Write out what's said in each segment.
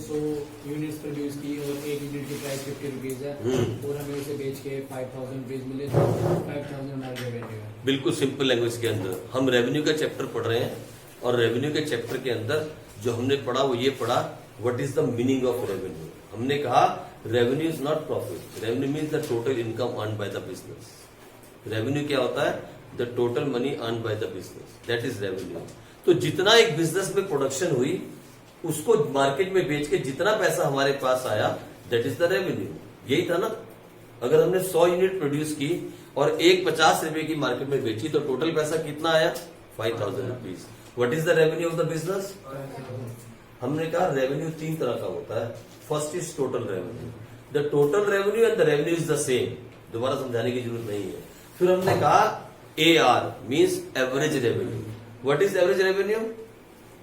100 units produce की और एक यूनिट की प्राइस 50 रुपीज है और हमें उसे बेच के 5000 रुपीज मिले तो 5000 हमारा रेवेन्यू है। बिल्कुल सिंपल लैंग्वेज के अंदर हम रेवेन्यू का चैप्टर पढ़ रहे हैं और रेवेन्यू के चैप्टर के अंदर जो हमने पढ़ा वो ये पढ़ा what is the meaning of revenue. हमने कहा revenue is not profit, revenue means the total income earn by the business. Revenue क्या होता है? The total money earn by the business, that is revenue. तो जितना एक बिजनेस में production हुई उसको मार्केट में बेच के जितना पैसा हमारे पास आया दैट इज द रेवेन्यू। यही था ना। अगर हमने 100 यूनिट प्रोड्यूस की और एक 50 रुपए की मार्केट में बेची तो टोटल पैसा कितना आया? 5000 rupees. What is the revenue of the business? हमने कहा रेवेन्यू 3 तरह का होता है। First is total revenue, the total revenue and the revenue is the same. दोबारा समझाने की जरूरत नहीं है। फिर हमने कहा AR means average revenue. What is average revenue?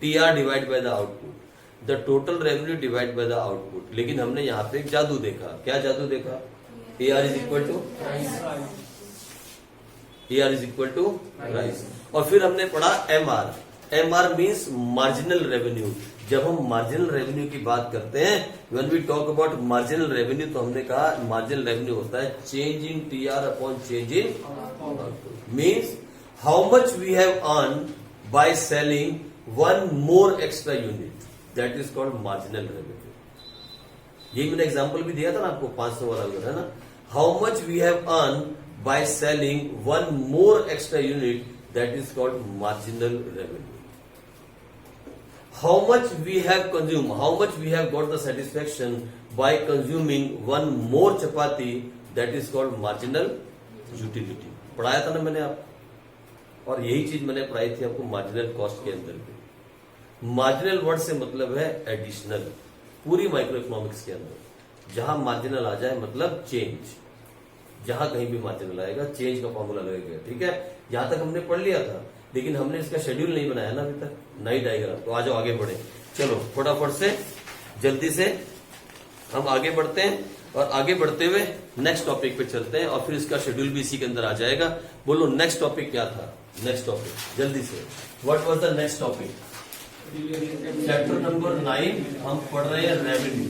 TR divide by the output, the total revenue divide by the output. लेकिन हमने यहाँ पे एक जादू देखा। क्या जादू देखा? AR is equal to price. और फिर हमने पढ़ा MR मीन्स मार्जिनल रेवेन्यू। जब हम मार्जिनल रेवेन्यू की बात करते हैं, when we talk about marginal revenue, तो हमने कहा मार्जिनल रेवेन्यू होता है change in TR upon change in output. Means how much we have earn by selling one more extra unit, that is called marginal revenue. यही मैंने example भी दिया था ना आपको 500 वाला, है ना। How much we have earn by selling one more extra unit, that is called marginal revenue. How much we have consumed, how much we have got the satisfaction by consuming one more chapati, that is called marginal utility। पढ़ाया था ना मैंने आप, और यही चीज मैंने पढ़ाई थी आपको मार्जिनल कॉस्ट के अंदर भी। मार्जिनल वर्ड से मतलब है एडिशनल। पूरी माइक्रो इकोनॉमिक्स के अंदर जहां मार्जिनल आ जाए मतलब चेंज, जहां कहीं भी मार्जिनल आएगा चेंज का फॉर्मूला लगेगा। ठीक है, यहां तक हमने पढ़ लिया था, लेकिन हमने इसका शेड्यूल नहीं बनाया ना अभी तक, नई डायग्राम। तो आज आगे बढ़े, चलो फटाफट से जल्दी से हम आगे बढ़ते हैं और आगे बढ़ते हुए नेक्स्ट टॉपिक पे चलते हैं और फिर इसका शेड्यूल भी इसी के अंदर आ जाएगा। बोलो नेक्स्ट टॉपिक क्या था? नेक्स्ट टॉपिक जल्दी से, what was the next topic? Chapter number 9 हम पढ़ रहे हैं रेवेन्यू।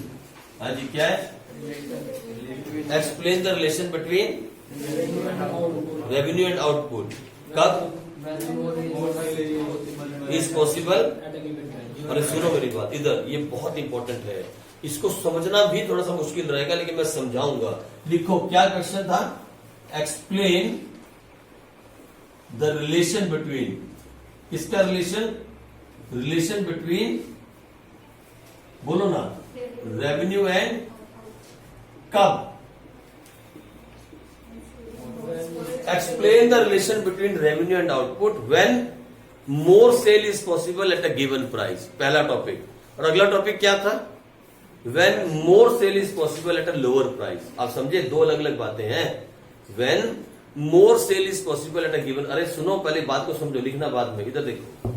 हाँ जी, क्या है? Explain the relation between revenue and output. कब इज पॉसिबल? अरे सुनो मेरी बात इधर, ये बहुत इंपॉर्टेंट है, इसको समझना भी थोड़ा सा मुश्किल रहेगा लेकिन मैं समझाऊंगा। लिखो क्या क्वेश्चन था? एक्सप्लेन द रिलेशन बिटवीन, किसका रिलेशन? रिलेशन बिटवीन, बोलो ना, रेवेन्यू एंड कब? Explain the relation between revenue and output when more sale is possible at a given price। पहला टॉपिक। और अगला टॉपिक क्या था? When more sale is possible at a lower price। आप समझे, दो अलग अलग बातें हैं। When more sale is possible at a given, अरे सुनो पहले बात को समझो, लिखना बाद में। इधर देखो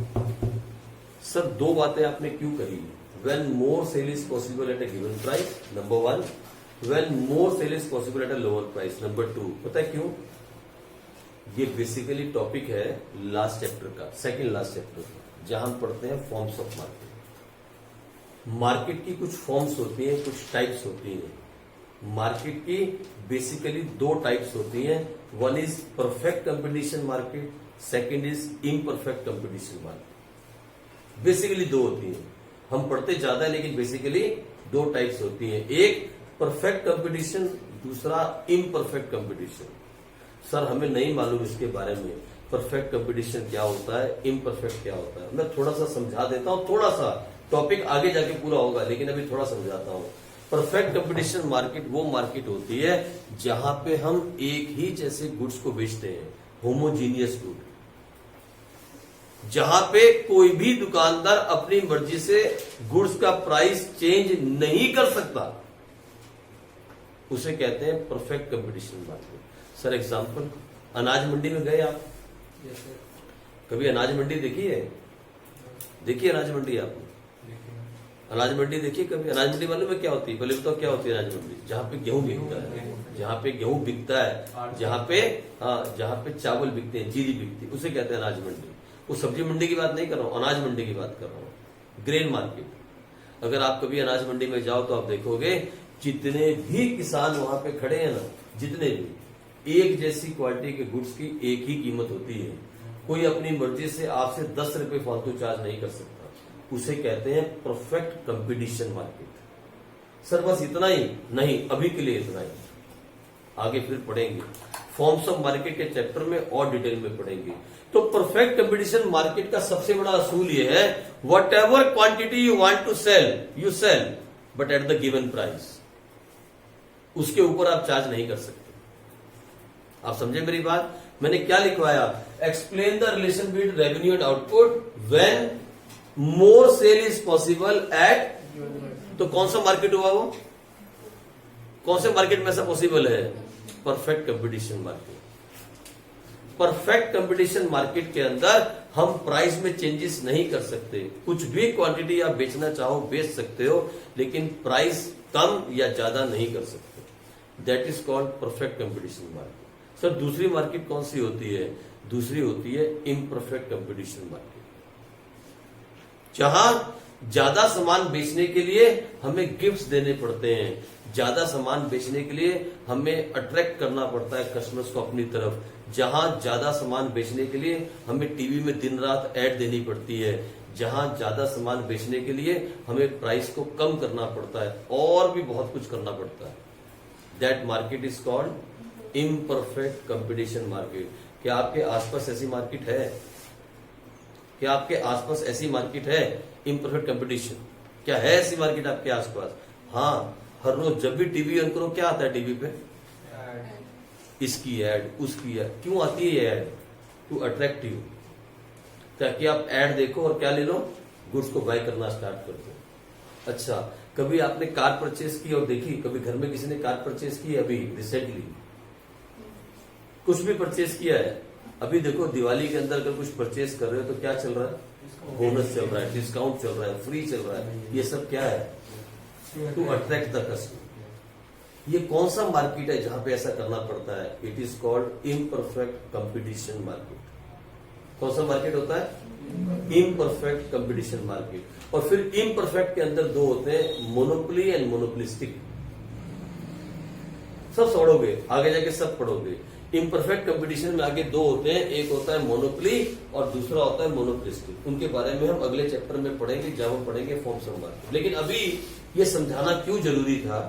सर, दो बातें आपने क्यों कही? When more sale is possible at a given price, number 1। When more sale is possible at a lower price, number 2। पता है क्यों? ये बेसिकली टॉपिक है लास्ट चैप्टर का, सेकंड लास्ट चैप्टर का, जहां हम पढ़ते हैं फॉर्म्स ऑफ मार्केट। मार्केट की कुछ फॉर्म्स होती हैं, कुछ टाइप्स होती हैं। मार्केट की बेसिकली दो टाइप्स होती हैं। One is perfect competition market, second is imperfect competition market. Basically दो होती हैं, हम पढ़ते ज्यादा है लेकिन बेसिकली दो टाइप्स होती हैं। एक परफेक्ट कंपटीशन, दूसरा इम्परफेक्ट कंपटीशन। सर हमें नहीं मालूम इसके बारे में, परफेक्ट कंपटीशन क्या होता है, इम्परफेक्ट क्या होता है। मैं थोड़ा सा समझा देता हूं, थोड़ा सा टॉपिक आगे जाके पूरा होगा लेकिन अभी थोड़ा समझाता हूं। परफेक्ट कंपटीशन मार्केट वो मार्केट होती है जहां पे हम एक ही जैसे गुड्स को बेचते हैं, होमोजीनियस गुड, जहां पे कोई भी दुकानदार अपनी मर्जी से गुड्स का प्राइस चेंज नहीं कर सकता, उसे कहते हैं perfect competition market. Sir example, अनाज मंडी में गए आप? कभी अनाज मंडी देखी है? देखिए अनाज मंडी आपने? अनाज मंडी देखिए कभी? अनाज मंडी मालूम है क्या होती है? पहले बताओ क्या होती है अनाज मंडी? जहां पे गेहूं बिकता है, जहां पे गेहूं बिकता है, जहां पे चावल बिकते हैं, जीरी बिकती है, उसे कहते हैं अनाज मंडी। वो सब्जी मंडी की बात नहीं कर रहा हूं, अनाज मंडी की बात कर रहा हूं, ग्रेन मार्केट। अगर आप कभी अनाज मंडी में जाओ तो आप देखोगे जितने भी किसान वहां पे खड़े हैं ना, जितने भी, एक जैसी क्वालिटी के गुड्स की एक ही कीमत होती है। कोई अपनी मर्जी से आपसे 10 रुपए फालतू चार्ज नहीं कर सकता। उसे कहते हैं परफेक्ट कंपटीशन मार्केट। सर बस इतना ही नहीं, अभी के लिए इतना ही, आगे फिर पढ़ेंगे फॉर्म्स ऑफ मार्केट के चैप्टर में और डिटेल में पढ़ेंगे। तो परफेक्ट कंपटीशन मार्केट का सबसे बड़ा असूल यह है, whatever quantity you want to sell, you sell but at the given price. उसके ऊपर आप चार्ज नहीं कर सकते। आप समझे मेरी बात? मैंने क्या लिखवाया? Explain the relation between revenue and output when more sale is possible at, तो कौन सा मार्केट हुआ वो? कौन से मार्केट में ऐसा पॉसिबल है? Perfect competition market. Perfect competition market के अंदर हम प्राइस में चेंजेस नहीं कर सकते। कुछ भी क्वांटिटी आप बेचना चाहो बेच सकते हो, लेकिन प्राइस कम या ज्यादा नहीं कर सकते। That is called perfect competition market. Sir दूसरी मार्केट कौन सी होती है? दूसरी होती है इम्परफेक्ट कंपटीशन मार्केट, जहां ज्यादा सामान बेचने के लिए हमें गिफ्ट्स देने पड़ते हैं, ज्यादा सामान बेचने के लिए हमें अट्रैक्ट करना पड़ता है कस्टमर्स को अपनी तरफ, जहां ज्यादा सामान बेचने के लिए हमें टीवी में दिन रात ऐड देनी पड़ती है, जहां ज्यादा सामान बेचने के लिए हमें प्राइस को कम करना पड़ता है, और भी बहुत कुछ करना पड़ता है। That market is called imperfect competition market. क्या आपके आसपास ऐसी मार्केट है? क्या आपके आसपास ऐसी मार्केट है इम्परफेक्ट कंपटीशन? क्या है ऐसी मार्केट आपके आसपास? हाँ, हर रोज जब भी टीवी ऑन करो क्या आता है टीवी पे? इसकी एड, उसकी एड। क्यों आती है एड? टू अट्रैक्ट यू, ताकि आप एड देखो और क्या ले लो, गुड्स को बाय करना स्टार्ट कर दो। अच्छा, कभी आपने कार परचेज की और देखी? कभी घर में किसी ने कार परचेज की? अभी रिसेंटली कुछ भी परचेज किया है? अभी देखो दिवाली के अंदर अगर कुछ परचेज कर रहे हो तो क्या चल रहा है? बोनस चल रहा है, डिस्काउंट चल रहा है, फ्री चल रहा है। ये सब क्या है? To attract the customer. ये कौन सा मार्केट है जहां पे ऐसा करना पड़ता है? It is called imperfect competition market. कौन सा मार्केट होता है? Imperfect competition market. और फिर इम्परफेक्ट के अंदर दो होते हैं, मोनोपोली एंड मोनोपोलिस्टिक। सब पढ़ोगे, आगे जाके सब पढ़ोगे। इम्परफेक्ट कंपटीशन में आगे दो होते हैं, एक होता है मोनोपोली और दूसरा होता है मोनोपोलिस्टिक। उनके बारे में हम अगले चैप्टर में पढ़ेंगे जब हम पढ़ेंगे फॉर्म्स ऑफ मार्केट। लेकिन अभी ये समझाना क्यों जरूरी था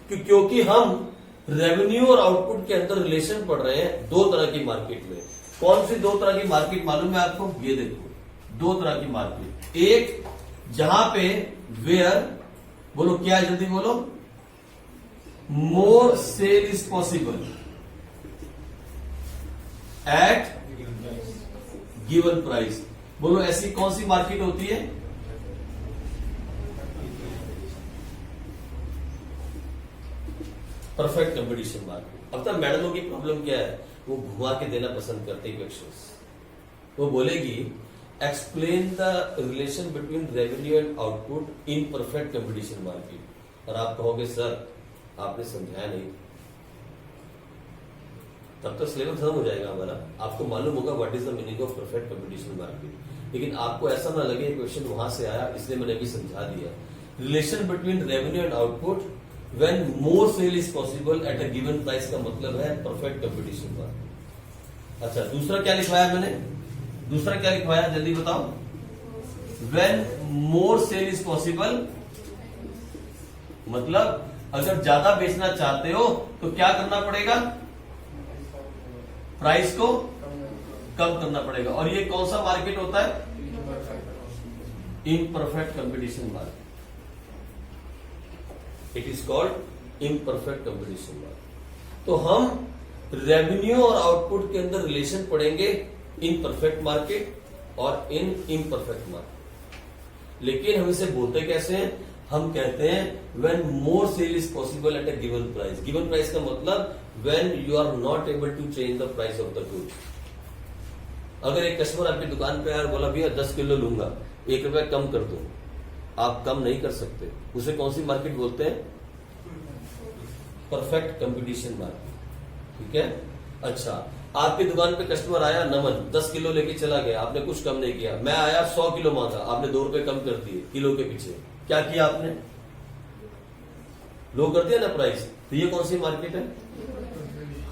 कि क्योंकि हम रेवेन्यू और आउटपुट के अंदर रिलेशन पढ़ रहे हैं दो तरह की मार्केट में। कौन सी दो तरह की मार्केट मालूम है आपको? ये देखो, दो तरह की मार्केट। एक जहां पे वेयर, बोलो क्या है, जल्दी बोलो, more sale is possible at given price. बोलो ऐसी कौन सी मार्केट होती है? Perfect competition market. अब तक मैडमों की प्रॉब्लम क्या है? वो घुमा के देना पसंद करते हैं क्वेश्चंस। वो बोलेगी explain the relation between revenue and output in perfect competition market. और आप कहोगे सर आपने समझाया नहीं। तब तक सिलेबस खत्म हो जाएगा हमारा। आपको मालूम होगा what is the meaning of perfect competition market, लेकिन आपको ऐसा ना लगे क्वेश्चन वहां से आया इसलिए मैंने भी समझा दिया। Relation between revenue and output when more sale is possible at a given price का मतलब है परफेक्ट कंपटीशन मार्केट। अच्छा, दूसरा क्या लिखवाया मैंने? दूसरा क्या लिखवाया जल्दी बताओ? When more sale is possible, मतलब अगर ज्यादा बेचना चाहते हो तो क्या करना पड़ेगा? प्राइस को कम करना पड़ेगा। और ये कौन सा मार्केट होता है? Imperfect competition market. It is called imperfect competition market. तो हम रेवेन्यू और आउटपुट के अंदर रिलेशन पढ़ेंगे इन परफेक्ट मार्केट और इन इम्परफेक्ट मार्केट। लेकिन हम इसे बोलते कैसे हैं? हम कहते हैं when more sale is possible at a given price. Given price का मतलब when you are not able to change the price of the goods. अगर एक कस्टमर आपकी दुकान पे आया और बोला भैया 10 किलो लूंगा, 1 रुपया कम कर दो, आप कम नहीं कर सकते। उसे कौन सी मार्केट बोलते हैं? Perfect competition market. ठीक है। अच्छा, आपकी दुकान पे कस्टमर आया, नमन 10 किलो लेके चला गया, आपने कुछ कम नहीं किया। मैं आया 100 किलो मांगा, आपने 2 रुपए कम कर दिए किलो के पीछे, क्या किया आपने? लो कर दिया ना प्राइस। तो ये कौन सी मार्केट है?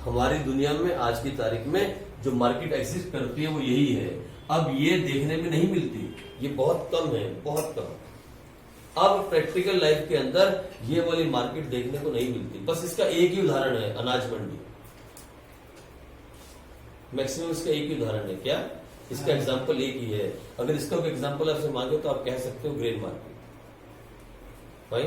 हमारी दुनिया में आज की तारीख में जो मार्केट एग्जिस्ट करती है वो यही है। अब ये देखने में नहीं मिलती, ये बहुत कम है, बहुत कम। अब प्रैक्टिकल लाइफ के अंदर ये वाली मार्केट देखने को नहीं मिलती। बस इसका एक ही उदाहरण है, अनाज मंडी। मैक्सिमम इसका एक ही उदाहरण है। क्या इसका एग्जाम्पल एक ही है? अगर इसका कोई एग्जाम्पल आपसे मांगे तो आप कह सकते हो ग्रेन मार्केट, भाई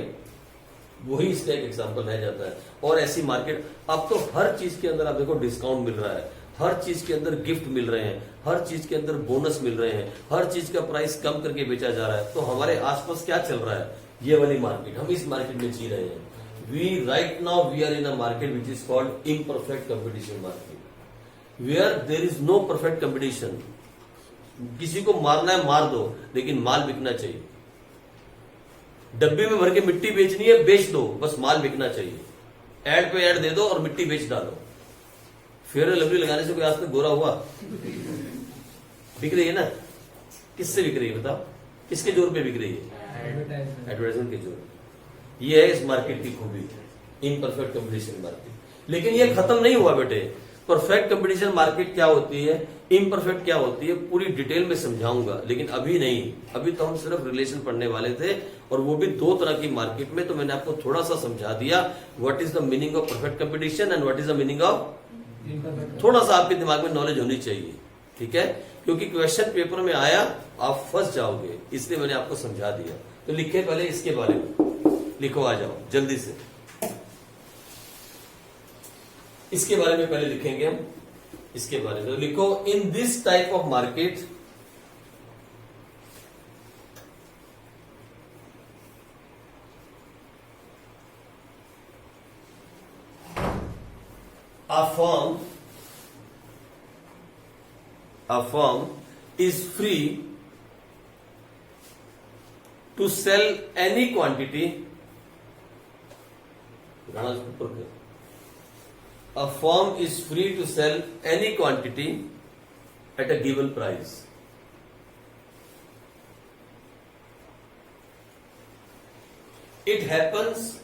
वही इसका एक एग्जाम्पल रह जाता है। और ऐसी मार्केट अब तो हर चीज के अंदर आप देखो डिस्काउंट मिल रहा है, हर चीज के अंदर गिफ्ट मिल रहे हैं, हर चीज के अंदर बोनस मिल रहे हैं, हर चीज का प्राइस कम करके बेचा जा रहा है। तो हमारे आसपास क्या चल रहा है? ये वाली मार्केट, हम इस मार्केट में जी रहे हैं। We right now we are in a market which is called imperfect competition market, where there is no perfect competition. किसी को मारना है मार दो, लेकिन माल बिकना चाहिए। डब्बे में भर के मिट्टी बेचनी है, बेच दो, बस माल बिकना चाहिए। एड पे एड दे दो और मिट्टी बेच डालो। फेयर एंड लवली लगाने से कोई आज तक गोरा हुआ? बिक रही है ना? किससे बिक रही है बताओ? किसके जोर पे बिक रही है? एडवर्टाइजमेंट के जोर। ये है इस मार्केट की खूबी, इम्परफेक्ट कंपटीशन मार्केट। लेकिन ये खत्म नहीं हुआ बेटे। परफेक्ट कंपटीशन मार्केट क्या होती है, इम्परफेक्ट क्या होती है, पूरी डिटेल में समझाऊंगा, लेकिन अभी नहीं। अभी तो हम सिर्फ रिलेशन पढ़ने वाले थे, और वो भी दो तरह की मार्केट में। तो मैंने आपको थोड़ा सा समझा दिया what is the meaning of perfect competition and what is the meaning of, थोड़ा सा आपके दिमाग में नॉलेज होनी चाहिए, ठीक है? क्योंकि क्वेश्चन पेपर में आया आप फंस जाओगे, इसलिए मैंने आपको समझा दिया। तो लिखे पहले इसके बारे में, लिखो, आ जाओ जल्दी से। इसके बारे में पहले लिखेंगे हम, इसके बारे में लिखो। In this type of market a firm is free to sell any quantity. A firm is free to sell any quantity at a given price. It happens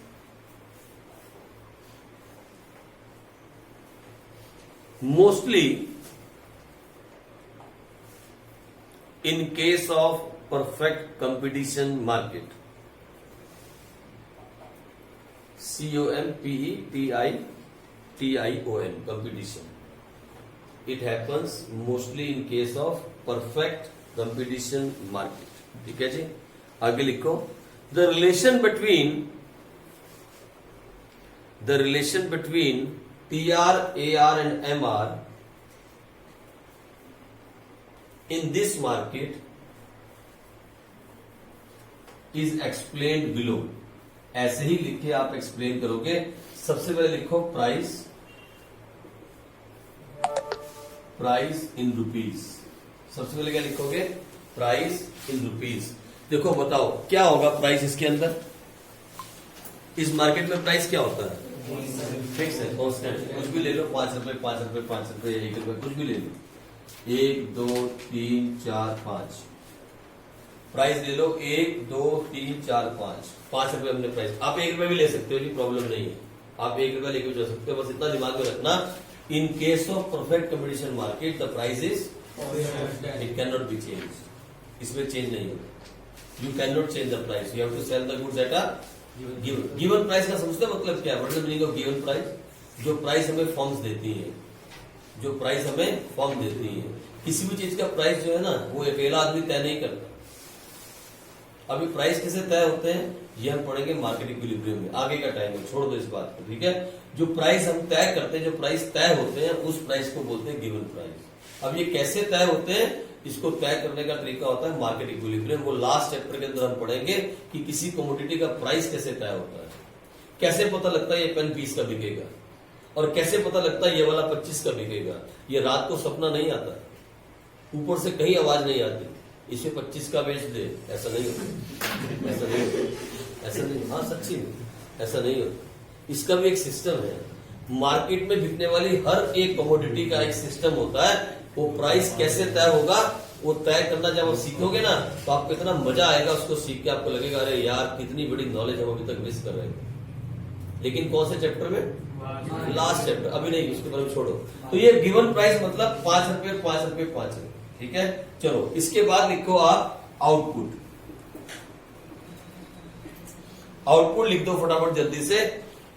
mostly in case of perfect competition market. COMPETITION, competition. It happens mostly in case of perfect competition market. ठीक है जी? आगे लिखो। The relation between TR, AR and MR in this market is explained below. ऐसे ही लिख के आप explain करोगे। सबसे पहले लिखो प्राइस इन रुपीज। सबसे पहले क्या लिखोगे? Price in rupees. देखो बताओ क्या होगा प्राइस इसके अंदर? इस मार्केट में प्राइस क्या होता है? फिक्स है, कांस्टेंट। कुछ भी ले लो, 5 रुपए 5 रुपए 5 रुपए 1 रुपए, कुछ भी ले लो। 1 2 3 4 5 प्राइस ले लो। 1 2 3 4 5 रुपए हमने प्राइस। आप 1 रुपए भी ले सकते हो जी, प्रॉब्लम नहीं है। आप 1 रुपए लेके जा सकते हो। बस इतना दिमाग में रखना, in case of perfect competition market the price is, it can not be change. इसमें चेंज नहीं होगा। You can not change the price, you have to sell the goods at a given price. का समझते हो मतलब क्या है? What is the meaning of given price? जो प्राइस हमें फर्म्स देती है, जो प्राइस हमें फर्म देती है। किसी भी चीज का प्राइस जो है ना, वो अकेला आदमी तय नहीं करता। अभी प्राइस कैसे तय होते हैं ये हम पढ़ेंगे मार्केट इक्विलिब्रियम में। आगे का टाइम है, छोड़ दो इस बात को, ठीक है? जो प्राइस हम तय करते हैं, जो प्राइस तय होते हैं, उस प्राइस को बोलते हैं गिवन प्राइस। अब ये कैसे तय होते हैं, इसको तय करने का तरीका होता है मार्केट इक्विलिब्रियम। वो लास्ट चैप्टर के अंदर हम पढ़ेंगे कि किसी कमोडिटी का प्राइस कैसे तय होता है। कैसे पता लगता है ये पेन 20 का बिकेगा, और कैसे पता लगता है ये वाला 25 का बिकेगा। ये रात को सपना नहीं आता, ऊपर से कहीं आवाज नहीं आती इसे 25 का बेच दे, ऐसा नहीं होता, ऐसा नहीं होता, ऐसा नहीं। हाँ सच्ची में ऐसा नहीं होता। इसका भी एक सिस्टम है। मार्केट में बिकने वाली हर एक कमोडिटी का एक सिस्टम होता है। वो प्राइस कैसे तय होगा वो तय करना जब आप सीखोगे ना तो आपको इतना मजा आएगा उसको सीख के, आपको लगेगा अरे यार कितनी बड़ी नॉलेज हम अभी तक मिस कर रहे हैं। लेकिन कौन से चैप्टर में? लास्ट चैप्टर, अभी नहीं, उसके बारे में छोड़ो। तो ये गिवन प्राइस मतलब 5 रुपए 5 रुपए 5 रुपए, ठीक है। चलो इसके बाद लिखो आप आउटपुट। आउटपुट लिख दो फटाफट जल्दी से।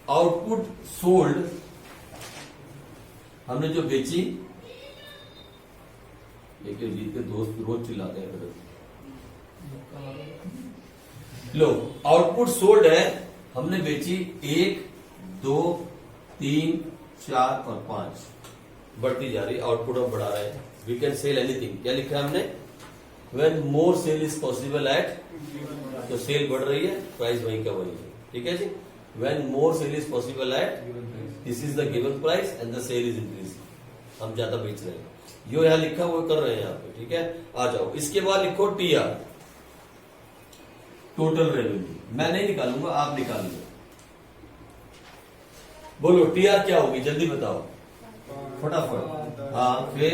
आउटपुट सोल्ड, हमने जो बेची, एक जीत के दोस्त रोज चिल्लाते हैं फिर। लो आउटपुट सोल्ड है, हमने बेची 1 2 3 4 और 5, बढ़ती जा रही, आउटपुट हम बढ़ा रहे हैं। वी कैन सेल एनीथिंग, क्या लिखा है हमने? When more sale is possible at, तो सेल बढ़ रही है, प्राइस वहीं का वही है, ठीक है जी। When more sale is possible at, this is the given price and the sale is increase, हम ज्यादा बेच रहे हैं, जो यहां लिखा वो कर रहे हैं यहाँ पे, ठीक है। आ जाओ, इसके बाद लिखो टीआर, टोटल रेवेन्यू। मैं नहीं निकालूंगा, आप निकाल लो। बोलो टीआर क्या होगी, जल्दी बताओ फटाफट। हाँ फिर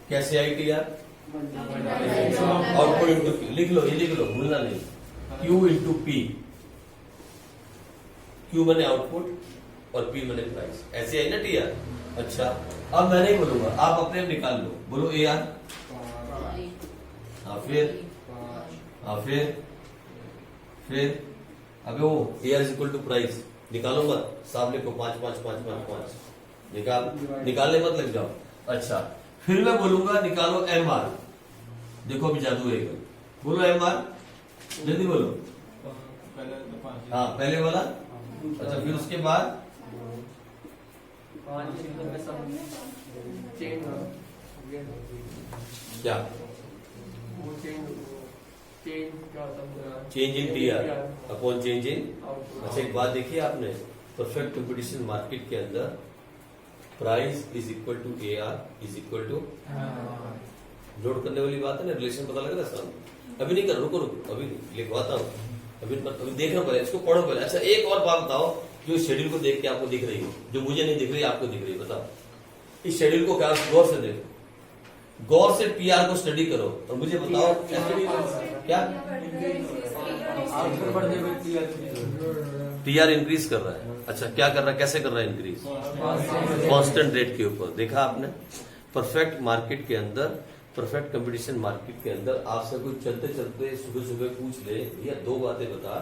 कैसे आई टीआर? आउटपुट इंटू पी, लिख लो, ये लिख लो, भूलना नहीं, क्यू इंटू पी। क्यू मैंने आउटपुट और पी मैंने प्राइस, ऐसे आई ना टीआर। अच्छा अब मैं नहीं बोलूंगा, आप अपने आप निकाल लो। बोलो ए आर, हाँ फिर अबे वो A R is equal to price निकालूंगा, साहब लिखो 5 5 5 5 5, निकालने मत लग जाओ। अच्छा फिर मैं बोलूंगा निकालो एम आर, देखो अभी जादू है, बोलो एम आर, जल्दी बोलो। हाँ पहले वाला, अच्छा फिर उसके बाद क्या? Change in TR upon change इन। अच्छा एक बात देखिए आपने, परफेक्ट कंपटीशन मार्केट के अंदर price is equal to A R is equal to, जोड़ करने वाली बात है ना, रिलेशन पता लग रहा है सब। अभी नहीं कर, रुको अभी लिखवाता हूँ, अभी देख रहा हूँ, पहले इसको पढ़ो पहले। अच्छा एक और बात बताओ, जो शेड्यूल को देख के आपको दिख रही हो, जो मुझे नहीं दिख रही आपको दिख रही है, बताओ इस शेड्यूल को क्या गौर से देखो, गौर से पीआर को स्टडी करो और मुझे बताओ क्या टीआर इंक्रीज कर रहा है। अच्छा क्या कर रहा है, कैसे कर रहा है इंक्रीज? कांस्टेंट रेट के ऊपर। देखा आपने, परफेक्ट मार्केट के अंदर, परफेक्ट कंपटीशन मार्केट के अंदर आपसे कोई चलते चलते सुबह सुबह पूछ ले या 2 बातें बता,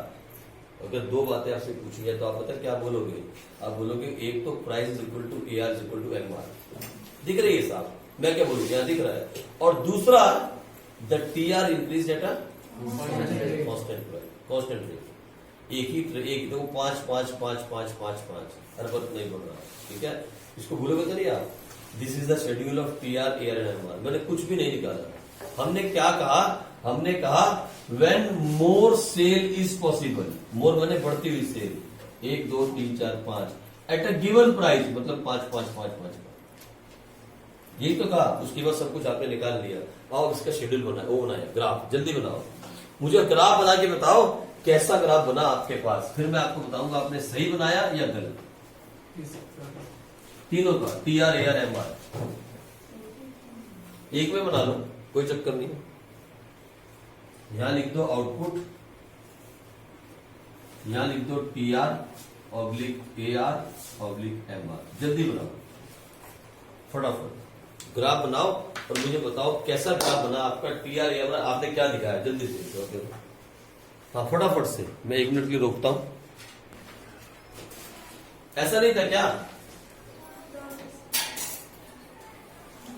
अगर 2 बातें आपसे पूछी है तो आप पता क्या बोलोगे? आप बोलोगे एक तो price is equal to A R is equal to M R, दिख रही है साहब, मैं क्या बोलूँ, यहाँ दिख रहा है। और दूसरा the T R increase at constant rate, एक तो 5 5 5 5 5 5, हर वक्त नहीं बढ़ रहा, ठीक है। इसको भूलोगे तो नहीं आप। This is the schedule of T R A R and M R. मैंने कुछ भी नहीं निकाला, हमने क्या कहा? हमने कहा when more sale is possible, more मैंने बढ़ती हुई sale, 1 2 3 4 5 at a given price, मतलब 5 5 5 5, यही तो कहा। उसके बाद सब कुछ आपने निकाल लिया। आओ इसका शेड्यूल बनाए, वो बनाए ग्राफ, जल्दी बनाओ, मुझे ग्राफ बना के बताओ कैसा ग्राफ बना आपके पास, फिर मैं आपको बताऊंगा आपने सही बनाया या गलत। तीनों का T R A R M R एक में बना लो, कोई चक्कर नहीं। यहां लिख दो आउटपुट, यहां लिख दो T R oblique A R oblique M R, जल्दी बनाओ फटाफट ग्राफ बनाओ और मुझे बताओ कैसा ग्राफ बना आपका टी आर ए आर। आपने क्या दिखाया जल्दी से, हाँ फटाफट से, मैं 1 मिनट के लिए रोकता हूं। ऐसा नहीं था क्या?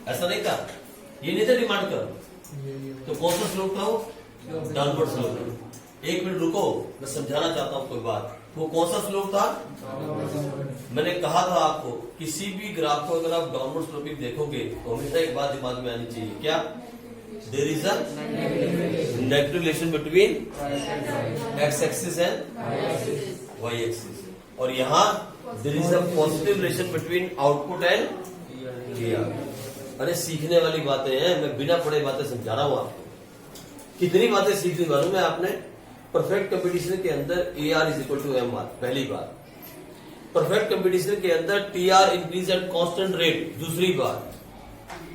ऐसा नहीं था, ये नहीं था डिमांड कर, तो कौन सा स्लोप था वो? Downward slope. 1 मिनट रुको, मैं समझाना चाहता हूं कोई बात। वो कौन सा स्लोप था? मैंने कहा था आपको किसी भी ग्राफ को अगर आप डाउनवर्ड स्लोपिंग देखोगे तो हमेशा एक बात दिमाग में आनी चाहिए, क्या? There is a negative relation between X axis and Y axis, और यहाँ there is a positive relation between output and TR. अरे सीखने वाली बातें हैं, मैं बिना पढ़े बातें समझा रहा हूं आपको। कितनी बातें सीखनी मालूम है आपने? परफेक्ट कंपटीशन के अंदर A R is equal to M R, पहली बात। परफेक्ट कंपटीशन के अंदर TR increase at constant rate, दूसरी बात।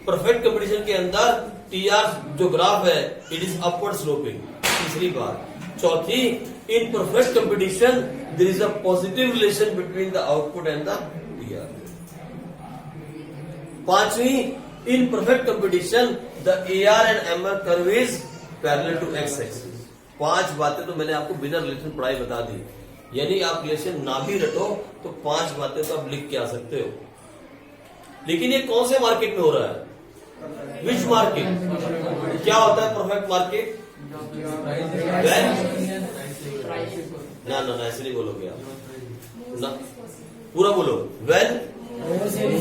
परफेक्ट कंपटीशन के अंदर टीआर जो ग्राफ है इट इज अपवर्ड स्लोपिंग, तीसरी बात। चौथी, in perfect competition there is a positive relation between the output and the TR. पांचवी, in perfect competition the AR and MR curve is parallel to x axis. 5 बातें तो मैंने आपको बिना relation पढ़ाई बता दी, यानी आप रिलेशन ना भी रटो तो 5 बातें तो आप लिख के आ सकते हो। लेकिन ये कौन से मार्केट में हो रहा है? विच मार्केट? क्या होता है परफेक्ट मार्केट? ना ना ना, ऐसे नहीं बोलोगे आप ना, पूरा बोलो। When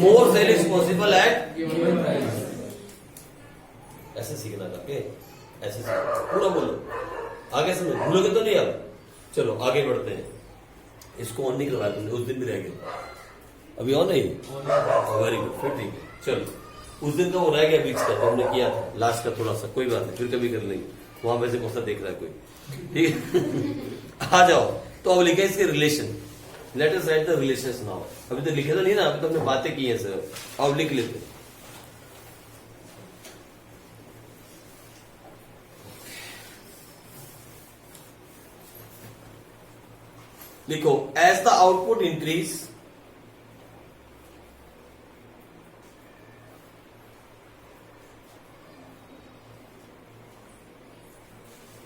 more sale is possible at, ऐसे सीखना करके, ऐसे सीखना, पूरा बोलो, आगे समझ, भूलोगे तो नहीं। अब चलो आगे बढ़ते हैं। इसको ऑन नहीं करवाया तुमने, उस दिन भी रह गया, अभी ऑन नहीं? वेरी गुड, फिर ठीक है। चलो, उस दिन का वो रह गया बीच का, हमने किया था लास्ट का थोड़ा सा, कोई बात नहीं, फिर कभी कर लेंगे। वहां वैसे कौन सा देख रहा है कोई, ठीक है। आ जाओ, तो अब लिखे इसके relation. Let us right the relations now. अभी तो लिखे तो नहीं ना, अभी तो हमने बातें की हैं सर, अब लिख लेते हैं। लिखो, as the output increase,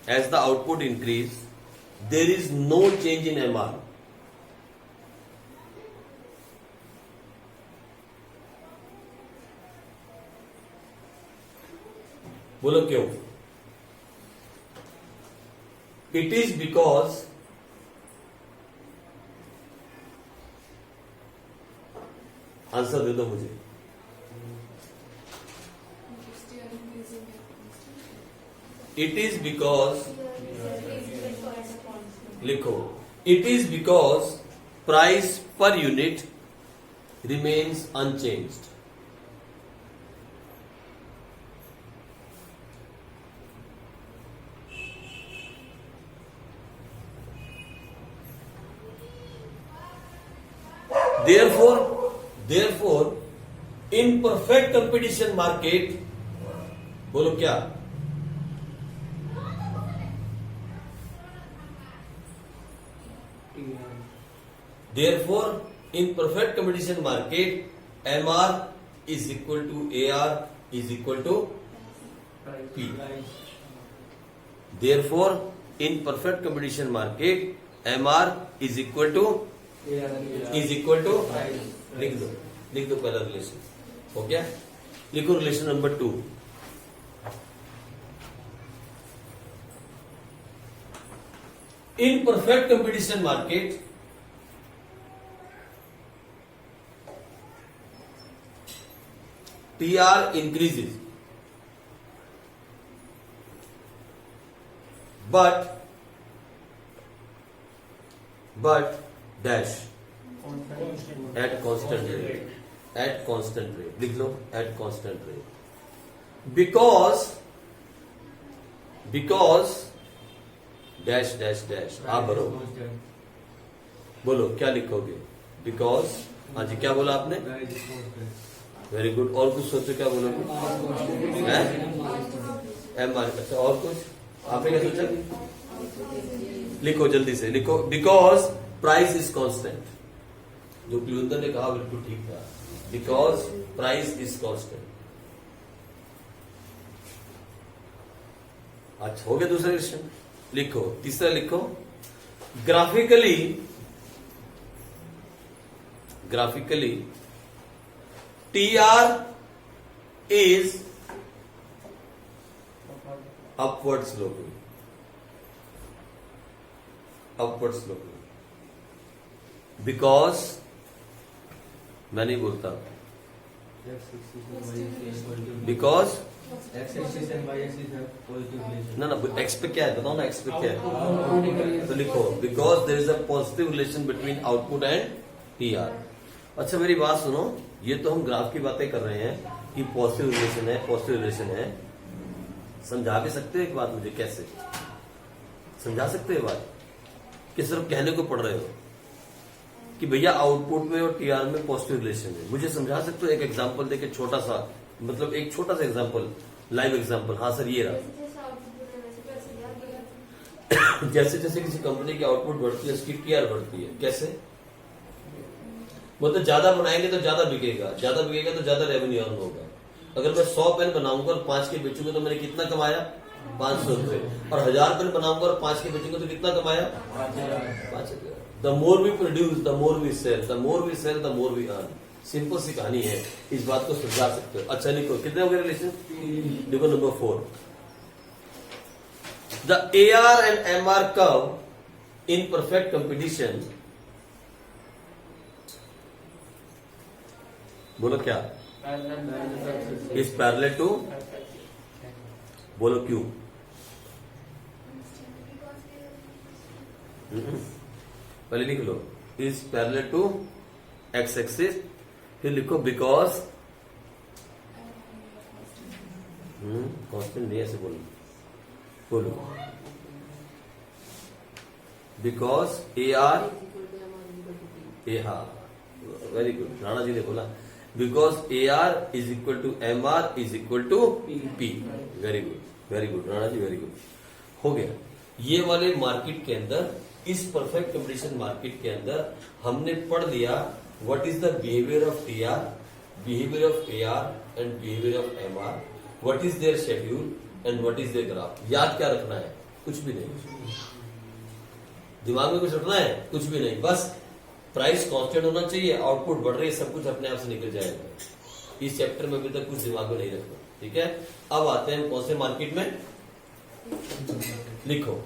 as the output increase, there is no change in MR. बोलो क्यों? It is because आंसर दे दो मुझे। It is because, लिखो, it is because price per unit remains unchanged. Therefore, in perfect competition market, बोलो क्या? Therefore, in perfect competition market, MR is equal to AR is equal to P. Therefore, in perfect competition market, MR is equal to लिख दो पहला relation, हो गया? लिखो relation number 2। In perfect competition market, TR increases, but dash at constant rate. At constant rate. लिख लो, at constant rate. Because dash आप भरो, बोलो क्या लिखोगे? Because, हाँ जी, क्या बोला आपने? Very good. और कुछ सोचो, क्या बोलोगे? MR। अच्छा, और कुछ आपने क्या सोचा? लिखो जल्दी से, लिखो। Because price is constant. जो क्लूंदर ने कहा बिल्कुल ठीक था, बिकॉज प्राइस इज कांस्टेंट। अच्छा, हो गया दूसरा क्वेश्चन। लिखो, तीसरा लिखो। Graphically TR is upward sloping. Because मैं नहीं बोलता, बिकॉज ना एक्स पे क्या है बताओ ना, एक्स पे क्या है? तो लिखो, because there is a positive relation between output and TR. अच्छा मेरी बात सुनो, ये तो हम ग्राफ की बातें कर रहे हैं कि पॉजिटिव रिलेशन है। समझा भी सकते हो एक बात मुझे? कैसे समझा सकते हो बात? कि सिर्फ कहने को पढ़ रहे हो? कि भैया आउटपुट में और टीआर में पॉजिटिव रिलेशन है। मुझे समझा सकते हो एक एग्जांपल देके, छोटा सा, मतलब एक छोटा सा एग्जांपल, लाइव एग्जांपल। हाँ सर ये रहा। जैसे जैसे किसी कंपनी की आउटपुट बढ़ती है उसकी टीआर बढ़ती है। कैसे? मतलब ज्यादा बनाएंगे तो ज्यादा बिकेगा, ज्यादा बिकेगा तो ज्यादा रेवेन्यू अर्न होगा। अगर मैं 100 पेन बनाऊंगा और 5 के बेचूंगा तो मैंने कितना कमाया? 500 रुपए। और 1000 पेन बनाऊंगा और 5 के बेचूंगा तो कितना कमाया? 5000। The more we produce the more we sell, the more we sell the more we earn. Simple सी कहानी है, इस बात को समझा सकते हो। अच्छा लिखो, कितने हो गए रिलेशन? देखो number 4, the AR and MR curve in perfect competition, बोलो क्या? इज पैरेलल टू, बोलो क्यों? पहले लिख लो, is parallel to x axis, फिर लिखो बिकॉज, कांस्टेंट नहीं, ऐसे बोलो, बोलो बिकॉज AR, हाँ वेरी गुड, राणा जी ने बोला because AR is equal to MR is equal to P। Very good, very good Rana ji, very good. हो गया। ये वाले मार्केट के अंदर, इस परफेक्ट कंपटीशन मार्केट के अंदर हमने पढ़ लिया what is the behaviour of TR, behaviour of AR and behaviour of MR, what is their schedule and what is their graph. याद क्या रखना है? कुछ भी नहीं। दिमाग में कुछ रखना है? कुछ भी नहीं। बस प्राइस कांस्टेंट होना चाहिए, आउटपुट बढ़ रही है, सब कुछ अपने आप से निकल जाएगा। इस चैप्टर में अभी तक कुछ दिमाग में नहीं रखना, ठीक है। अब आते हैं कौन से मार्केट में? लिखो,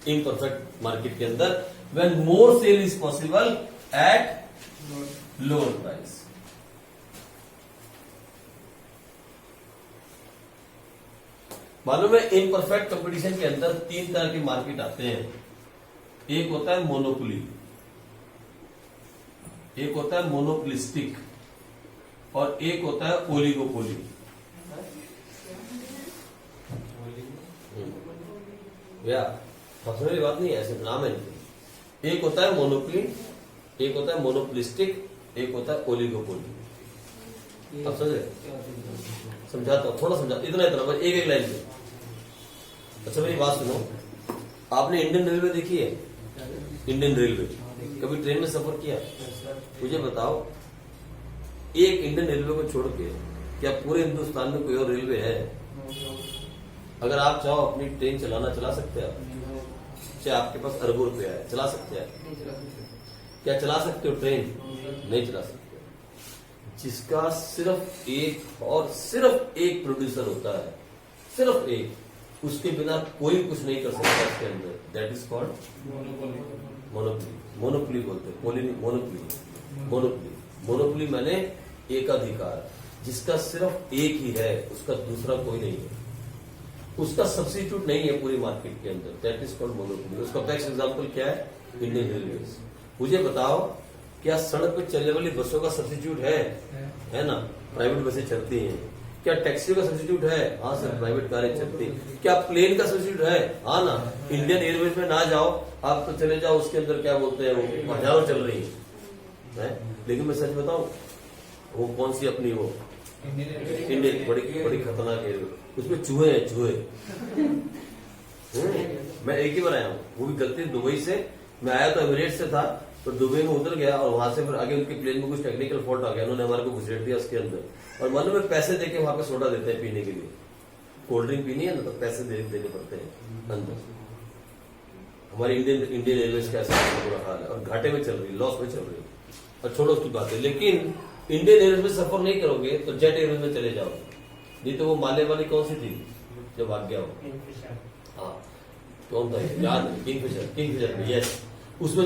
इम्परफेक्ट मार्केट के अंदर when more sale is possible at lower price. मालूम है इम्परफेक्ट कंपटीशन के अंदर 3 तरह के मार्केट आते हैं। एक होता है मोनोपोली, एक होता है मोनोपोलिस्टिक, और एक होता है ओलिगोपोली। या समझने की बात नहीं है, ऐसे नाम है। एक होता है मोनोपोली, एक होता है मोनोपोलिस्टिक, एक होता है ओलिगोपोली। अब समझे? समझाता हूं, थोड़ा समझा, इतना इतना बस एक एक लाइन में। अच्छा मेरी बात सुनो, आपने इंडियन रेलवे देखी है? इंडियन रेलवे कभी ट्रेन में सफर किया? मुझे बताओ, एक इंडियन रेलवे को छोड़ के क्या पूरे हिंदुस्तान में कोई और रेलवे है? अगर आप चाहो अपनी ट्रेन चलाना, चला सकते हैं आप? चाहे आपके पास अरबों रुपया है, चला सकते हैं? क्या चला सकते हो ट्रेन? नहीं चला सकते। जिसका सिर्फ एक और सिर्फ एक प्रोड्यूसर होता है, सिर्फ एक, उसके बिना कोई कुछ नहीं कर सकता इसके अंदर, that is called monopoly. Monopoly बोलते हैं, मोनोपोली। मोनोपोली, मोनोपोली मैंने एकाधिकार, जिसका सिर्फ एक ही है, उसका दूसरा कोई नहीं है, उसका सब्स्टिट्यूट नहीं है पूरी मार्केट के अंदर, दैट इज कॉल्ड मोनोपोली। उसका बेस्ट एग्जांपल क्या है? Indian railway. मुझे बताओ, क्या सड़क पे चलने वाली बसों का सब्स्टिट्यूट है ना? प्राइवेट बसें चलती हैं। क्या टैक्सी का सब्स्टिट्यूट है? हाँ सर, प्राइवेट कारें चलती हैं। क्या प्लेन का सब्स्टिट्यूट है? हाँ ना। इंडियन एयरवेज में ना जाओ आप तो चले जाओ, उसके अंदर क्या बोलते हैं, वो हजारों चल रही है। लेकिन मैं सच बताऊं, वो कौन सी अपनी वो इंडियन बड़ी खतरनाक एयरवेज, उसमें चूहे हैं, चूहे। मैं एक ही बनाया हूँ, वो भी गलती दुबई से। मैं आया तो एमिरेट्स से था, तो दुबई में उतर गया और वहां से फिर आगे उनके प्लेन में कुछ टेक्निकल फॉल्ट आ गया, उन्होंने हमारे को घुसेड़ दिया उसके अंदर। और मालूम है, पैसे देके वहां पे सोडा देते हैं पीने के लिए। कोल्ड ड्रिंक पीनी है ना, तो पैसे देने पड़ते हैं अंदर। हमारी इंडियन रेलवे का ऐसा बुरा हाल है, और घाटे में चल रही, लॉस में चल रही। और छोड़ो उसकी बात है, लेकिन इंडियन एयरवेज में सफर नहीं करोगे तो जेट एयरवेज में चले जाओ। नहीं तो वो माले वाली कौन सी थी जब भाग गया हो? हाँ, कौन था याद? Kingfisher, yes. उसमें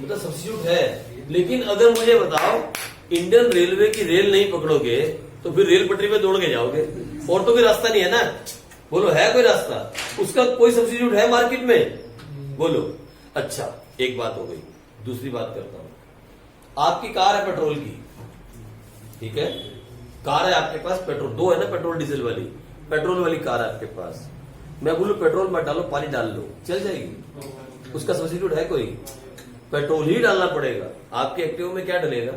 मतलब सब्स्टिट्यूट है। लेकिन अगर मुझे बताओ, इंडियन रेलवे की रेल नहीं पकड़ोगे तो फिर रेल पटरी पे दौड़ के जाओगे, और तो कोई रास्ता नहीं है ना। बोलो, है कोई रास्ता? उसका कोई सब्स्टिट्यूट है मार्केट में? बोलो। अच्छा, एक बात हो गई, दूसरी बात करता हूं। आपकी कार है पेट्रोल की, ठीक है? कार है आपके पास पेट्रोल, दो है ना, पेट्रोल डीजल वाली। पेट्रोल वाली कार है आपके पास। मैं बोलूं पेट्रोल मत डालो, पानी डाल लो, चल जाएगी? उसका सब्स्टिट्यूट है कोई? पेट्रोल ही डालना पड़ेगा। आपके एक्टिव में क्या डलेगा?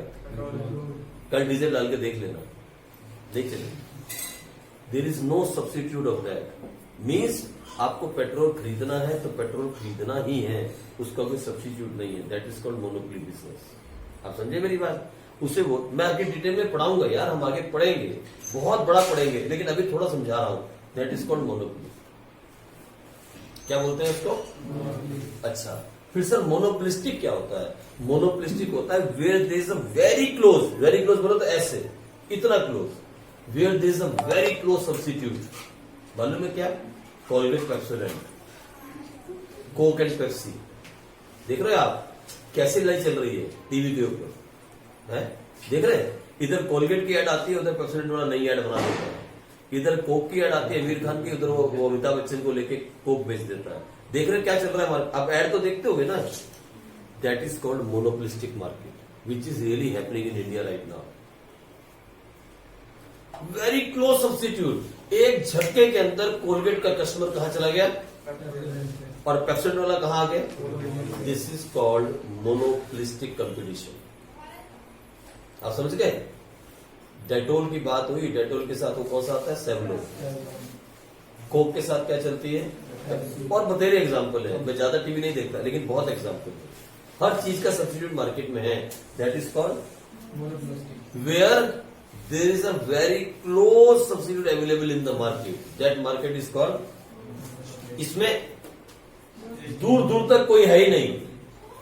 कल डीजल डाल के देख लेना, नहीं चलेगा। There is no substitute of that. Means आपको पेट्रोल खरीदना है तो पेट्रोल खरीदना ही है, उसका कोई सब्स्टिट्यूट नहीं है। That is called monopoly business. आप समझे मेरी बात? उसे वो मैं आगे डिटेल में पढ़ाऊंगा यार, हम आगे पढ़ेंगे, बहुत बड़ा पढ़ेंगे, लेकिन अभी थोड़ा समझा रहा हूं। That is called monopoly. क्या बोलते हैं उसको? अच्छा, फिर सर मोनोपोलिस्टिक क्या होता है? मोनोपोलिस्टिक होता है where there is a very close बोलो तो ऐसे, इतना close, where there is a very close substitute. मालूम है क्या? Colgate, Pepsodent, Coke and Pepsi. देख रहे हो आप कैसी लड़ाई चल रही है टीवी के ऊपर, है? देख रहे हैं? इधर कोलगेट की ऐड आती है, उधर पेप्सोडेंट वाला नई ऐड बना देता है। इधर कोक की ऐड आती है आमिर खान की, उधर वो अमिताभ बच्चन को लेके कोक बेच देता है। देख रहे क्या चल रहा है हमारे? आप ऐड तो देखते होगे ना। That is called monopolistic market which is really happening in India right now. Very close substitute. एक झटके के अंदर कोलगेट का कस्टमर कहां चला गया और पेप्सोडेंट वाला कहां आ गया? This is called monopolistic competition. आप समझ गए? डेटोल की बात हुई, डेटोल के साथ वो कौन सा आता है? सेवलो। कोक के साथ क्या चलती है? और बतेरे एग्जाम्पल है, मैं ज्यादा टीवी नहीं देखता लेकिन बहुत एग्जाम्पल है। हर चीज का सब्स्टिट्यूट मार्केट में है। That is called where there is a very close substitute available in the market. That market is called. इसमें दूर दूर तक कोई है ही नहीं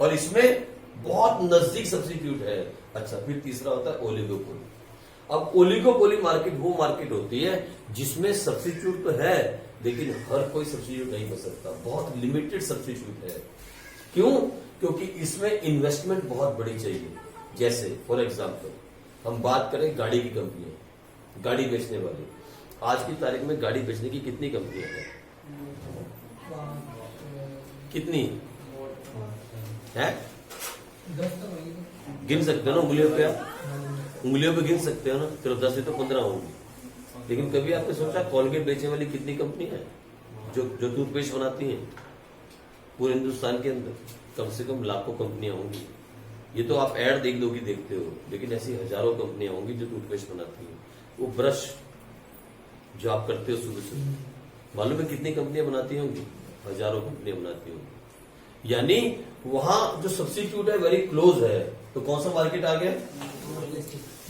और इसमें बहुत नजदीक सब्स्टिट्यूट है। अच्छा, फिर तीसरा होता है ओलिगोपोली। अब ओलिगोपोली मार्केट वो मार्केट होती है जिसमें सब्स्टिट्यूट तो है लेकिन हर कोई सब्स्टिट्यूट नहीं बन सकता, बहुत लिमिटेड सब्स्टिट्यूट है। क्यों? क्योंकि इसमें इन्वेस्टमेंट बहुत बड़ी चाहिए। जैसे फॉर एग्जांपल हम बात करें गाड़ी की कंपनियां, गाड़ी बेचने वाली। आज की तारीख में गाड़ी बेचने की कितनी कंपनियां हैं? कितनी है? गिन सकते हो ना उंगलियों पे? उंगलियों पे गिन सकते हो ना? चलो 10 से तो 15 होंगी। लेकिन कभी आपने सोचा कोलगेट बेचने वाली कितनी कंपनी है जो टूथपेस्ट बनाती हैं? पूरे हिंदुस्तान के अंदर कम से कम लाखों कंपनियां होंगी। ये तो आप ऐड देख दोगे, देखते हो, लेकिन ऐसी हजारों कंपनियां होंगी जो टूथपेस्ट बनाती हैं। वो ब्रश जो आप करते हो सुबह सुबह, मालूम है कितनी कंपनियां बनाती होंगी? हजारों कंपनियां बनाती होंगी। यानी वहां जो सब्स्टिट्यूट है वेरी क्लोज है। तो कौन सा मार्केट आ गया?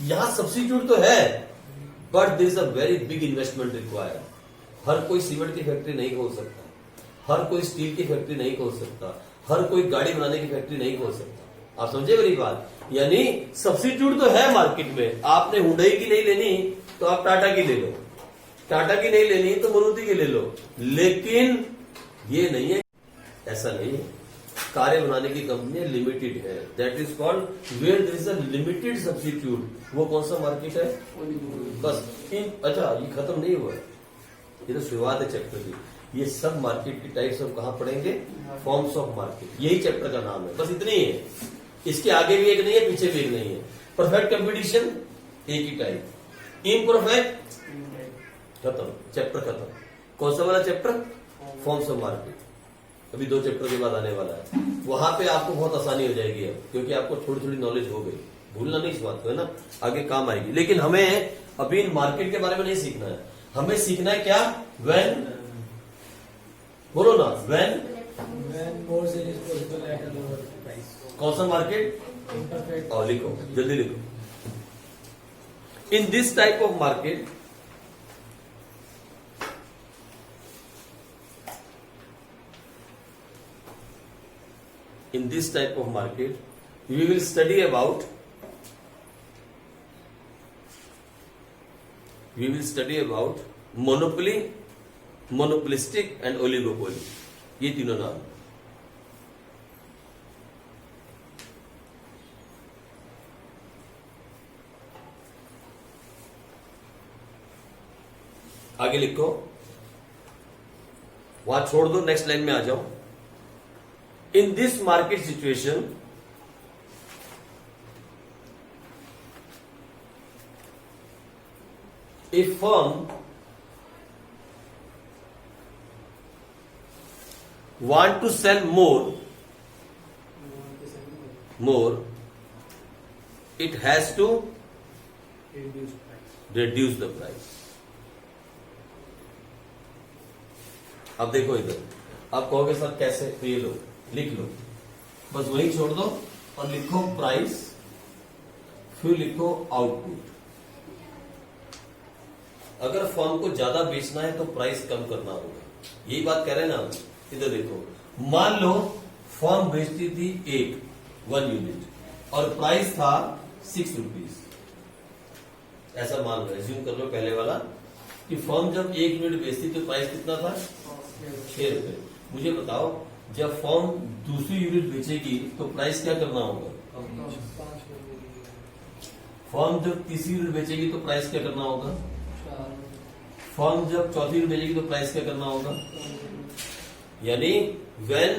यहां सब्स्टिट्यूट तो है but there is a very big investment required. हर कोई सीमेंट की फैक्ट्री नहीं खोल सकता, हर कोई स्टील की फैक्ट्री नहीं खोल सकता, हर कोई गाड़ी बनाने की फैक्ट्री नहीं खोल सकता। आप समझे मेरी बात? यानी सब्स्टिट्यूट तो है मार्केट में। आपने हुंडई की नहीं लेनी तो आप टाटा की ले लो, टाटा की नहीं लेनी तो मारुति की ले लो, लेकिन ये नहीं है, ऐसा नहीं है। कारें बनाने की कंपनियां लिमिटेड है। That is called where there is a limited substitute. वो कौन सा मार्केट है? बस अच्छा, ये खत्म नहीं हुआ है, ये तो शुरुआत है चैप्टर की। ये सब मार्केट की टाइप्स हम कहां पढ़ेंगे? फॉर्म्स ऑफ मार्केट, यही चैप्टर का नाम है। बस इतनी ही है, इसके आगे भी एक नहीं है, पीछे भी एक नहीं है। परफेक्ट कंपटीशन एक ही टाइप, इम्परफेक्ट खत्म, चैप्टर खत्म। कौन सा वाला चैप्टर? Forms of market. अभी 2 चैप्टर के बाद आने वाला है। वहां पे आपको बहुत आसानी हो जाएगी अब, क्योंकि आपको थोड़ी थोड़ी नॉलेज हो गई। भूलना नहीं इस बात को, है ना, आगे काम आएगी। लेकिन हमें अभी इन मार्केट के बारे में नहीं सीखना है, हमें सीखना है क्या? व्हेन, बोलो ना, when more sale is possible at a lower price. कौन सा मार्केट? Imperfect. और लिखो, जल्दी लिखो। In this type of market in this type of market we will study about monopoly, monopolistic and oligopoly। ये तीनों नाम। आगे लिखो, वहां छोड़ दो, नेक्स्ट लाइन में आ जाओ। In this market situation, a firm want to sell more more, it has to reduce price. reduce the price. अब देखो इधर, आप कहोगे सर कैसे, तो ये लो, लिख लो, बस वही छोड़ दो और लिखो प्राइस, फिर लिखो आउटपुट। अगर फर्म को ज्यादा बेचना है तो प्राइस कम करना होगा, यही बात कह रहे हैं ना हम। इधर देखो, मान लो फर्म बेचती थी 1 यूनिट और प्राइस था 6 रुपीज, ऐसा मान लो, एज्यूम कर लो पहले वाला कि फर्म जब 1 यूनिट बेचती तो प्राइस कितना था, 6 रुपए। मुझे बताओ जब फर्म दूसरी यूनिट बेचेगी तो प्राइस क्या करना होगा, फर्म जब तीसरी यूनिट बेचेगी तो प्राइस क्या करना होगा, फर्म जब चौथी यूनिट बेचेगी तो प्राइस क्या करना होगा। यानी when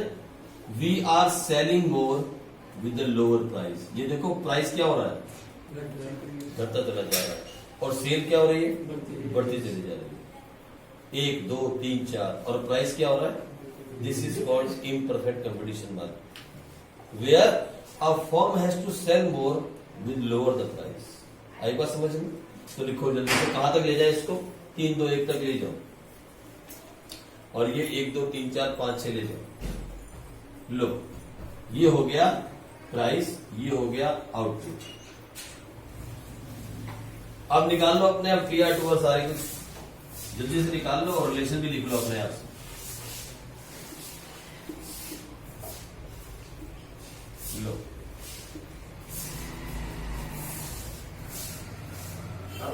we are selling more with the lower price, ये देखो प्राइस क्या हो रहा है, घटता चला जा रहा है, और सेल क्या हो रही है, बढ़ती चली जा रही है, 1 2 3 4, और प्राइस क्या हो रहा है, this is called imperfect competition market, where a firm has to sell more with lower the price. आई बात समझ में? तो लिखो जल्दी से, कहां तक ले जाए इसको, 3 2 1 तक ले जाओ, और ये 1 2 3 4 5 6 ले जाओ। लो, ये हो गया प्राइस, ये हो गया आउटपुट। अब निकाल लो अपने आप टी आर टू और सारे कुछ, जल्दी से निकाल लो और रिलेशन भी लिख लो अपने आप से। लो,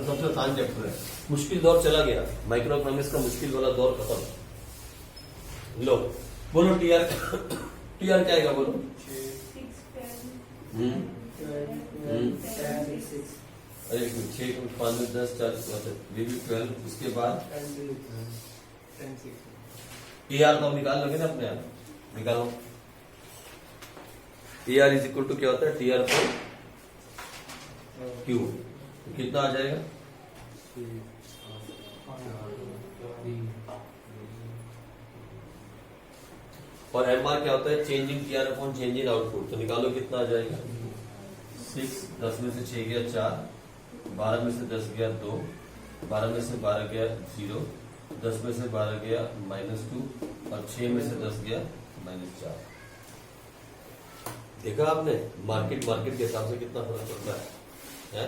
सबसे आसान चैप्टर है, मुश्किल दौर चला गया, माइक्रो इकोनॉमिक्स का मुश्किल वाला दौर खत्म। लो बोलो टी आर क्या आएगा, बोलो। 6 5 10 4 12, उसके बाद ए आर तो निकाल लोगे ना अपने आप, निकालो। A R is equal to क्या होता है, टी आर पर क्यू, कितना आ जाएगा, और एम आर क्या होता है, change in T R upon change in output, तो निकालो कितना आ जाएगा, 6 10 में से 6 गया 4, 12 में से 10 गया 2, 12 में से 12 गया 0, 10 में से 12 गया -2, और 6 में से 10 गया -4। देखा आपने, मार्केट के हिसाब से कितना फर्क पड़ता है।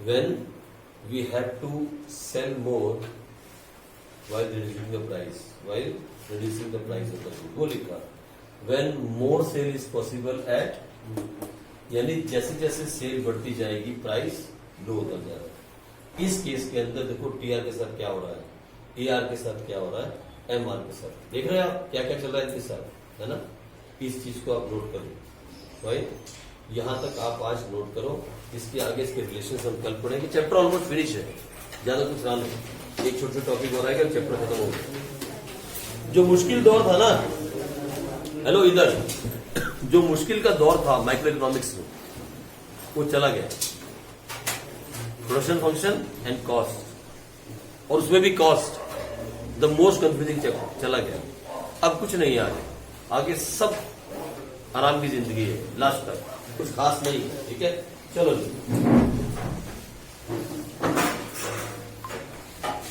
When we have to sell more while reducing the price, of the good, वो लिखा। When more sale is possible at, यानी जैसे जैसे सेल बढ़ती जाएगी प्राइस लो होता जा रहा है। इस केस के अंदर देखो टीआर के साथ क्या हो रहा है, एआर के साथ क्या हो रहा है, एमआर के साथ, देख रहे हैं आप क्या क्या चल रहा है इनके साथ, है ना। इस चीज को आप नोट करो भाई, यहां तक आप आज नोट करो, इसके आगे इसके रिलेशन हम कल पढ़ेंगे। चैप्टर ऑलमोस्ट फिनिश है, ज्यादा कुछ रहा नहीं, एक छोटे टॉपिक हो रहा है कि चैप्टर खत्म हो गया। जो मुश्किल दौर था ना, हेलो इधर, जो मुश्किल का दौर था माइक्रो इकोनॉमिक्स में, वो चला गया। प्रोडक्शन फंक्शन एंड कॉस्ट, और उसमें भी cost the most confusing chapter चला गया। अब कुछ नहीं है आगे सब आराम की जिंदगी है, लास्ट तक कुछ खास नहीं है, ठीक है। चलो जी।